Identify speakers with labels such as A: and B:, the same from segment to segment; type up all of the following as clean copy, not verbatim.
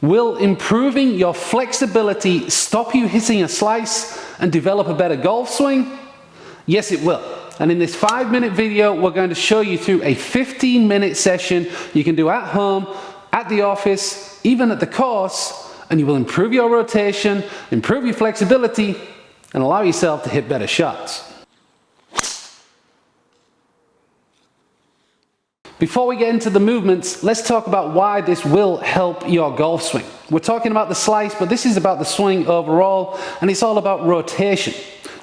A: Will improving your flexibility stop you hitting a slice and develop a better golf swing? Yes, it will. And in this 5-minute video, we're going to show you through a 15-minute session you can do at home, at the office, even at the course, and you will improve your rotation, improve your flexibility, and allow yourself to hit better shots. Before we get into the movements, let's talk about why this will help your golf swing. We're talking about the slice, but this is about the swing overall, and it's all about rotation.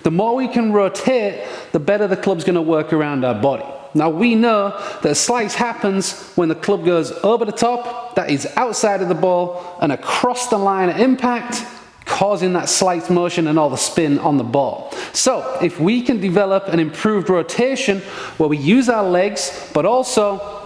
A: The more we can rotate, the better the club's going to work around our body. Now we know that a slice happens when the club goes over the top, that is outside of the ball, and across the line of impact, causing that slice motion and all the spin on the ball. So if we can develop an improved rotation where we use our legs but also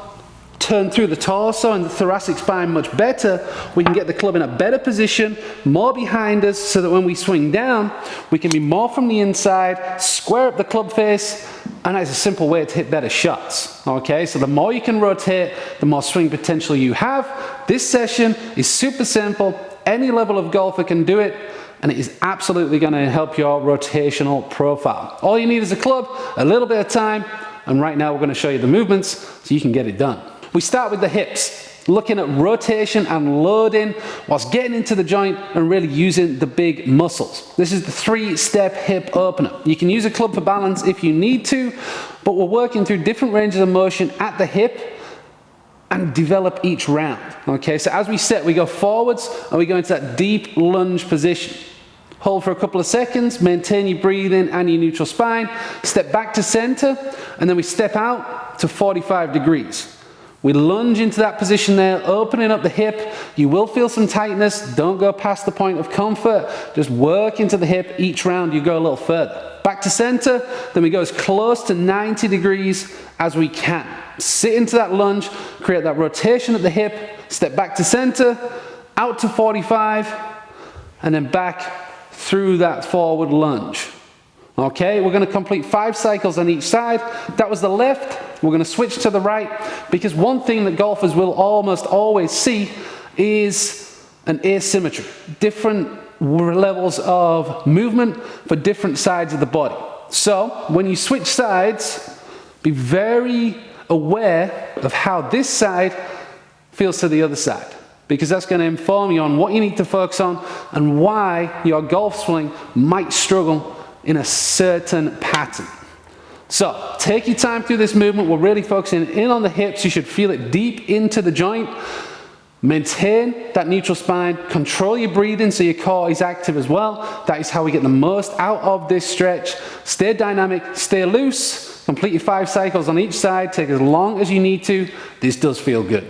A: turn through the torso and the thoracic spine much better, we can get the club in a better position, more behind us, so that when we swing down we can be more from the inside, square up the club face, and that's a simple way to hit better shots. Okay, so the more you can rotate, the more swing potential you have. This session is super simple. Any level of golfer can do it, and it is absolutely going to help your rotational profile. All you need is a club, a little bit of time, and right now we're going to show you the movements so you can get it done. We start with the hips, looking at rotation and loading whilst getting into the joint and really using the big muscles. This is the 3-step hip opener. You can use a club for balance if you need to, but we're working through different ranges of motion at the hip and develop each round. Okay, so as we set, we go forwards and we go into that deep lunge position. Hold for a couple of seconds, maintain your breathing and your neutral spine, step back to center, and then we step out to 45 degrees. We lunge into that position there, opening up the hip. You will feel some tightness. Don't go past the point of comfort. Just work into the hip. Each round you go a little further. Back to center, then we go as close to 90 degrees as we can. Sit into that lunge, create that rotation at the hip, step back to center, out to 45, and then back through that forward lunge. Okay, we're going to complete 5 cycles on each side. That was the left. We're going to switch to the right, because one thing that golfers will almost always see is an asymmetry. Different levels of movement for different sides of the body. So when you switch sides, be very aware of how this side feels to the other side, because that's going to inform you on what you need to focus on and why your golf swing might struggle in a certain pattern. So take your time through this movement. We're really focusing in on the hips. You should feel it deep into the joint. Maintain that neutral spine, control your breathing so your core is active as well. That is how we get the most out of this stretch. Stay dynamic, stay loose, complete your 5 cycles on each side, take as long as you need to. This does feel good.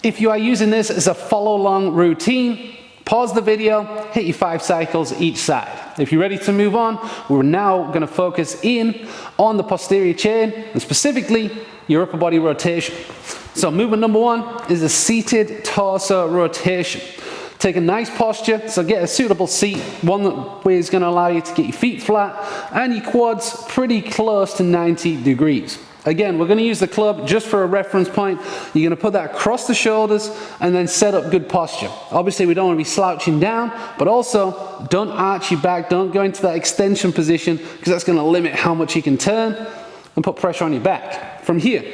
A: If you are using this as a follow along routine, pause the video, hit your 5 cycles each side. If you're ready to move on, we're now going to focus in on the posterior chain and specifically your upper body rotation. So movement number 1 is a seated torso rotation. Take a nice posture, so get a suitable seat, one that is going to allow you to get your feet flat and your quads pretty close to 90 degrees. Again, we're going to use the club just for a reference point. You're going to put that across the shoulders and then set up good posture. Obviously, we don't want to be slouching down, but also don't arch your back. Don't go into that extension position, because that's going to limit how much you can turn and put pressure on your back. From here,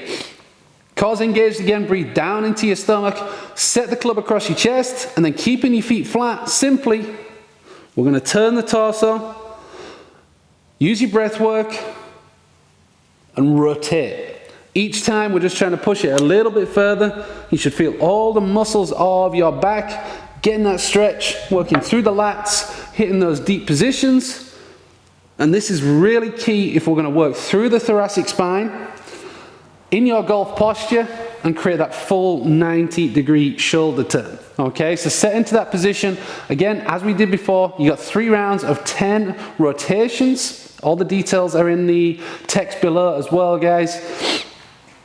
A: cores engaged again, breathe down into your stomach, set the club across your chest, and then keeping your feet flat, simply, we're going to turn the torso, use your breath work, and rotate. Each time we're just trying to push it a little bit further. You should feel all the muscles of your back, getting that stretch, working through the lats, hitting those deep positions. And this is really key if we're going to work through the thoracic spine in your golf posture and create that full 90-degree shoulder turn. Okay, so set into that position. Again, as we did before, you got 3 rounds of 10 rotations. All the details are in the text below as well, guys.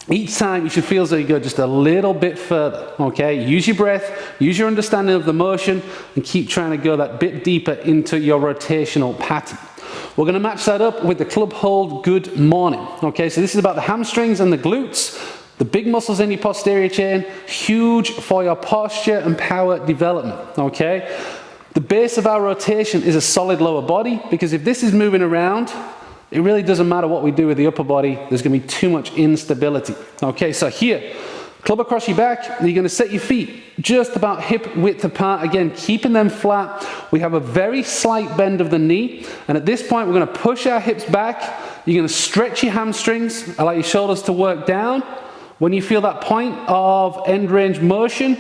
A: Each time you should feel as though you go just a little bit further. Okay, use your breath, use your understanding of the motion, and keep trying to go that bit deeper into your rotational pattern. We're going to match that up with the club hold good morning. Okay, so this is about the hamstrings and the glutes. The big muscles in your posterior chain, huge for your posture and power development, okay? The base of our rotation is a solid lower body, because if this is moving around, it really doesn't matter what we do with the upper body, there's gonna be too much instability. Okay, so here, club across your back, and you're gonna set your feet just about hip width apart, again, keeping them flat. We have a very slight bend of the knee, and at this point, we're gonna push our hips back. You're gonna stretch your hamstrings, allow your shoulders to work down. When you feel that point of end range motion,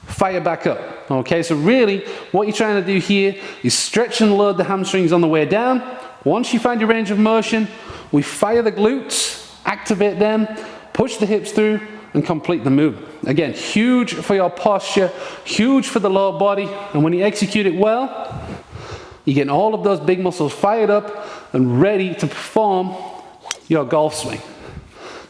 A: fire back up. Okay, so really, what you're trying to do here is stretch and load the hamstrings on the way down. Once you find your range of motion, we fire the glutes, activate them, push the hips through, and complete the movement. Again, huge for your posture, huge for the lower body, and when you execute it well, you're getting all of those big muscles fired up and ready to perform your golf swing.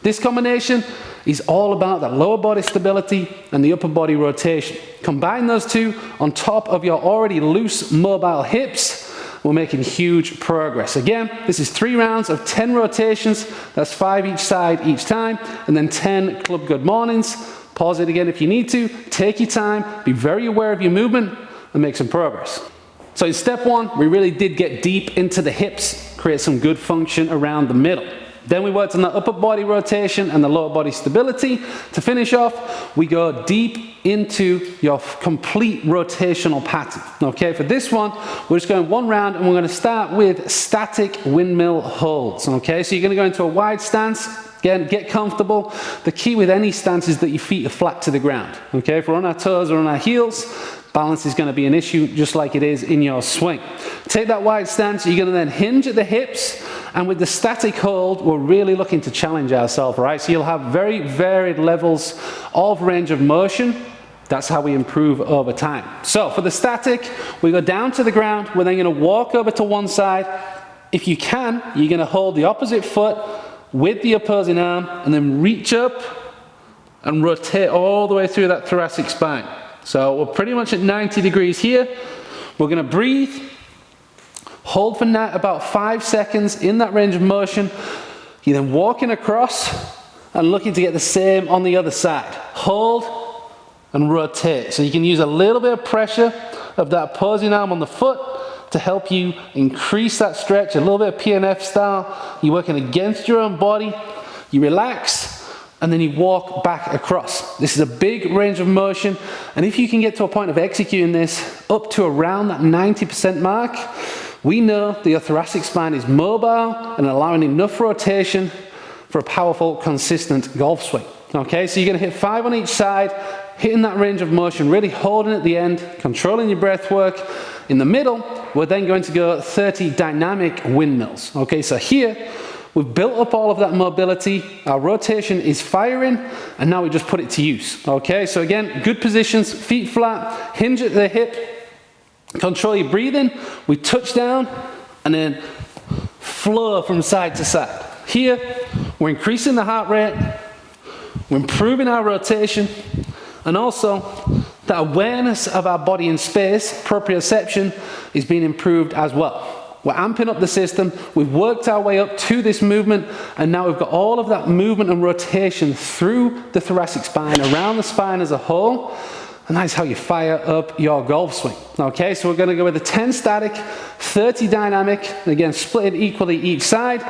A: This combination is all about that lower body stability and the upper body rotation. Combine those two on top of your already loose mobile hips, we're making huge progress. Again, this is 3 rounds of 10 rotations. That's 5 each side each time, and then 10 club good mornings. Pause it again if you need to. Take your time, be very aware of your movement, and make some progress. So in step 1, we really did get deep into the hips, create some good function around the middle. Then we worked on the upper body rotation and the lower body stability. To finish off, we go deep into your complete rotational pattern. Okay, for this one, we're just going 1 round, and we're going to start with static windmill holds. Okay, so you're going to go into a wide stance. Again, get comfortable. The key with any stance is that your feet are flat to the ground. Okay, if we're on our toes or on our heels, balance is going to be an issue, just like it is in your swing. Take that wide stance, you're going to then hinge at the hips, and with the static hold, we're really looking to challenge ourselves, right? So you'll have very varied levels of range of motion. That's how we improve over time. So for the static, we go down to the ground, we're then going to walk over to one side. If you can, you're going to hold the opposite foot with the opposing arm, and then reach up and rotate all the way through that thoracic spine. So we're pretty much at 90 degrees here. We're going to breathe, hold for about 5 seconds in that range of motion. You're then walking across and looking to get the same on the other side. Hold and rotate. So you can use a little bit of pressure of that opposing arm on the foot to help you increase that stretch, a little bit of PNF style. You're working against your own body. You relax, and then you walk back across. This is a big range of motion, and if you can get to a point of executing this up to around that 90% mark, we know that your thoracic spine is mobile and allowing enough rotation for a powerful, consistent golf swing. Okay, so you're going to hit 5 on each side, hitting that range of motion, really holding at the end, controlling your breath work. In the middle, we're then going to go 30 dynamic windmills. Okay, so here, we've built up all of that mobility, our rotation is firing, and now we just put it to use. Okay, so again, good positions, feet flat, hinge at the hip, control your breathing, we touch down, and then flow from side to side. Here, we're increasing the heart rate, we're improving our rotation, and also the awareness of our body in space, proprioception, is being improved as well. We're amping up the system, we've worked our way up to this movement, and now we've got all of that movement and rotation through the thoracic spine, around the spine as a whole, and that's how you fire up your golf swing. Okay, so we're going to go with a 10 static, 30 dynamic, again split it equally each side.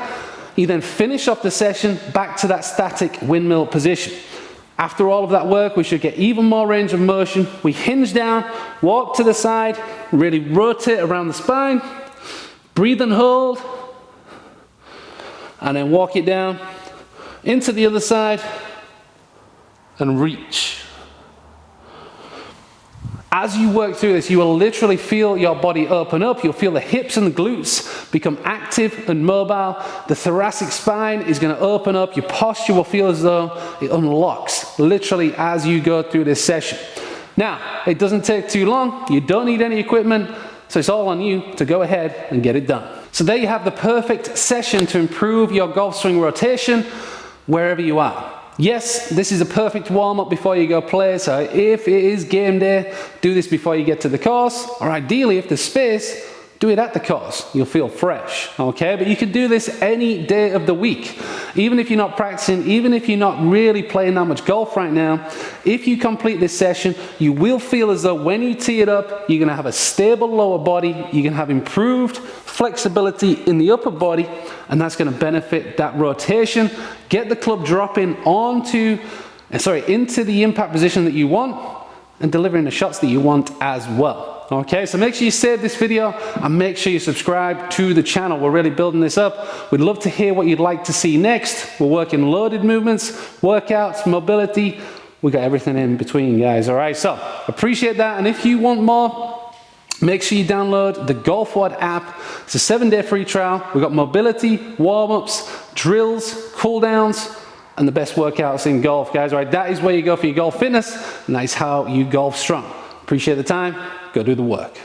A: You then finish off the session back to that static windmill position. After all of that work, we should get even more range of motion. We hinge down, walk to the side, really rotate around the spine, breathe and hold, and then walk it down into the other side and reach. As you work through this, you will literally feel your body open up. You'll feel the hips and the glutes become active and mobile. The thoracic spine is going to open up. Your posture will feel as though it unlocks literally as you go through this session. Now, it doesn't take too long. You don't need any equipment, so it's all on you to go ahead and get it done. So there you have the perfect session to improve your golf swing rotation wherever you are. Yes, this is a perfect warm-up before you go play, so if it is game day, do this before you get to the course, or ideally, if there's space, do it at the course. You'll feel fresh, okay? But you can do this any day of the week. Even if you're not practicing, even if you're not really playing that much golf right now, if you complete this session, you will feel as though when you tee it up, you're gonna have a stable lower body, you're gonna have improved flexibility in the upper body, and that's gonna benefit that rotation, get the club dropping into the impact position that you want, and delivering the shots that you want as well. Okay, so make sure you save this video and make sure you subscribe to the channel. We're really building this up. We'd love to hear what you'd like to see next. We're working loaded movements, workouts, mobility. We got everything in between, guys. All right, so appreciate that. And if you want more, make sure you download the GolfWad app. It's a 7-day free trial. We've got mobility, warm-ups, drills, cool-downs, and the best workouts in golf, guys. All right, that is where you go for your golf fitness, and that is how you golf strong. Appreciate the time. Go do the work.